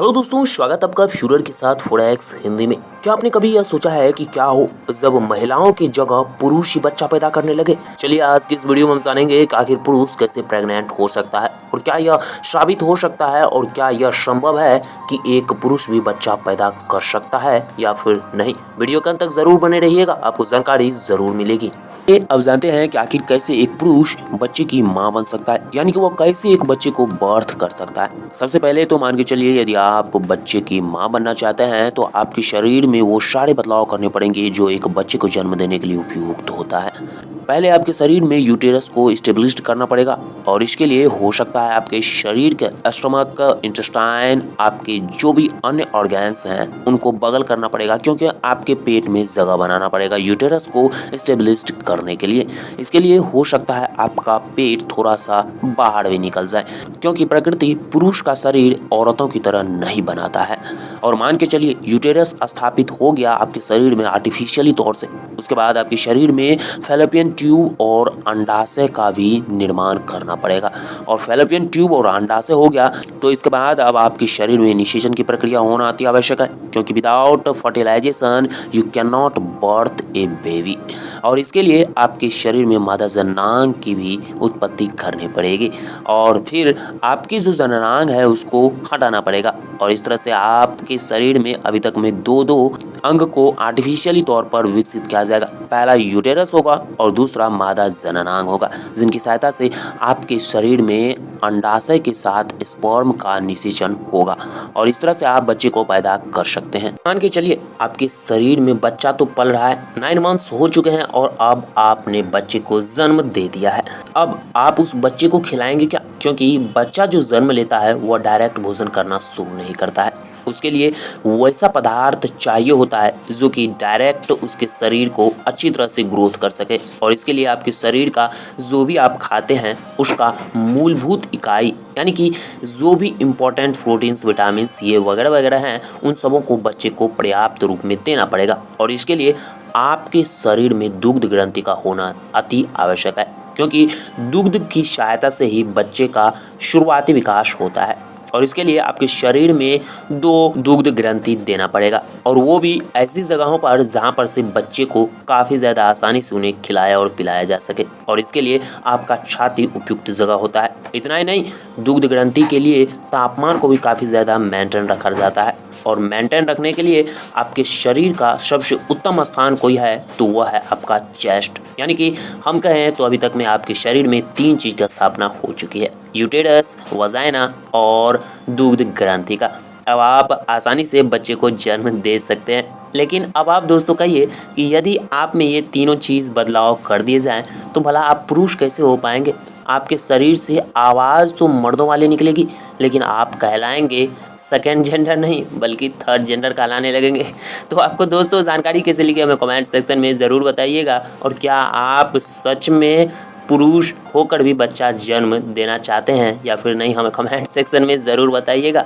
Hello दोस्तों, स्वागत आपका फ्यूरर के साथ फोरेक्स हिंदी में। क्या आपने कभी यह सोचा है कि क्या हो जब महिलाओं की जगह पुरुष ही बच्चा पैदा करने लगे? चलिए आज की इस वीडियो में हम जानेंगे कि आखिर पुरुष कैसे प्रेग्नेंट हो सकता है और क्या यह साबित हो सकता है और क्या यह संभव है कि एक पुरुष भी बच्चा पैदा कर सकता है या फिर नहीं। वीडियो के अंत तक जरूर बने रहिएगा, आपको जानकारी जरूर मिलेगी। अब जानते हैं कि आखिर कैसे एक पुरुष बच्चे की मां बन सकता है, यानी कि वो कैसे एक बच्चे को बर्थ कर सकता है। सबसे पहले तो मान के चलिए, यदि आप बच्चे की मां बनना चाहते हैं तो आपके शरीर में वो सारे बदलाव करने पड़ेंगे जो एक बच्चे को जन्म देने के लिए उपयुक्त होता है। पहले आपके शरीर में यूटेरस को स्टेबलिश करना पड़ेगा और इसके लिए हो सकता है आपके शरीर के स्टमक, इंटेस्टाइन, आपके जो भी अन्य ऑर्गन्स हैं उनको बगल करना पड़ेगा, क्योंकि आपके पेट में जगह बनाना पड़ेगा यूटेरस को स्टेबलिश करने के लिए। इसके लिए हो सकता है आपका पेट थोड़ा सा बाहर भी निकल जाए, क्योंकि प्रकृति पुरुष का शरीर औरतों की तरह नहीं बनाता है। और मान के चलिए यूटेरस स्थापित हो गया आपके शरीर में आर्टिफिशियली तौर से, उसके बाद आपके शरीर में फैलोपियन ट्यूब और अंडाशय का भी निर्माण करना पड़ेगा। और फैलोपियन ट्यूब और अंडाशय हो गया तो इसके बाद अब आपके शरीर में इनिशिएशन की प्रक्रिया होना अति आवश्यक है, क्योंकि without fertilization you can not birth a baby. और इसके लिए आपके शरीर में मादा जननांग की भी उत्पत्ति करनी पड़ेगी और फिर आपकी जो जननांग है उसको हटाना पड़ेगा। और इस तरह से आपके शरीर में अभी तक में दो अंग को आर्टिफिशियली तौर पर विकसित किया जाएगा। पहला यूटेरस होगा और दूसरा मादा जननांग होगा, जिनकी सहायता से आपके शरीर में अंडाशय के साथ स्पर्म का निषेचन होगा और इस तरह से आप बच्चे को पैदा कर सकते हैं। मान के चलिए आपके शरीर में बच्चा तो पल रहा है, 9 मंथ्स हो चुके हैं और अब आपने बच्चे को जन्म दे दिया है। अब आप उस बच्चे को खिलाएंगे क्या? क्योंकि बच्चा जो जन्म लेता है वह डायरेक्ट भोजन करना शुरू नहीं करता है, उसके लिए वैसा पदार्थ चाहिए होता है जो कि डायरेक्ट उसके शरीर को अच्छी तरह से ग्रोथ कर सके। और इसके लिए आपके शरीर का जो भी आप खाते हैं उसका मूलभूत इकाई, यानी कि जो भी इम्पोर्टेंट प्रोटीन्स, विटामिन्स ये वगैरह वगैरह हैं, उन सबों को बच्चे को पर्याप्त रूप में देना पड़ेगा। और इसके लिए आपके शरीर में दुग्ध ग्रंथि का होना अति आवश्यक है, क्योंकि दुग्ध की सहायता से ही बच्चे का शुरुआती विकास होता है। और इसके लिए आपके शरीर में 2 दुग्ध ग्रंथि देना पड़ेगा, और वो भी ऐसी जगहों पर जहाँ पर से बच्चे को काफ़ी ज़्यादा आसानी से उन्हें खिलाया और पिलाया जा सके। और इसके लिए आपका छाती उपयुक्त जगह होता है। इतना ही नहीं, दुग्ध ग्रंथि के लिए तापमान को भी काफ़ी ज़्यादा मेंटेन रखा जाता है, और मेंटेन रखने के लिए आपके शरीर का सबसे उत्तम स्थान कोई है तो वह है आपका चेस्ट। यानी कि हम कहें तो अभी तक में आपके शरीर में 3 चीज़ की स्थापना हो चुकी है, यूटेरस, वजाइना और दुग्ध ग्रंथि का। अब आप आसानी से बच्चे को जन्म दे सकते हैं। लेकिन अब आप दोस्तों कहिए कि यदि आप में ये तीनों चीज़ बदलाव कर दिए जाएं तो भला आप पुरुष कैसे हो पाएंगे? आपके शरीर से आवाज़ तो मर्दों वाली निकलेगी, लेकिन आप कहलाएंगे सेकेंड जेंडर नहीं बल्कि थर्ड जेंडर कहलाने लगेंगे। तो आपको दोस्तों जानकारी कैसे लगी हमें कमेंट सेक्शन में ज़रूर बताइएगा। और क्या आप सच में पुरुष होकर भी बच्चा जन्म देना चाहते हैं या फिर नहीं, हमें कमेंट सेक्शन में ज़रूर बताइएगा।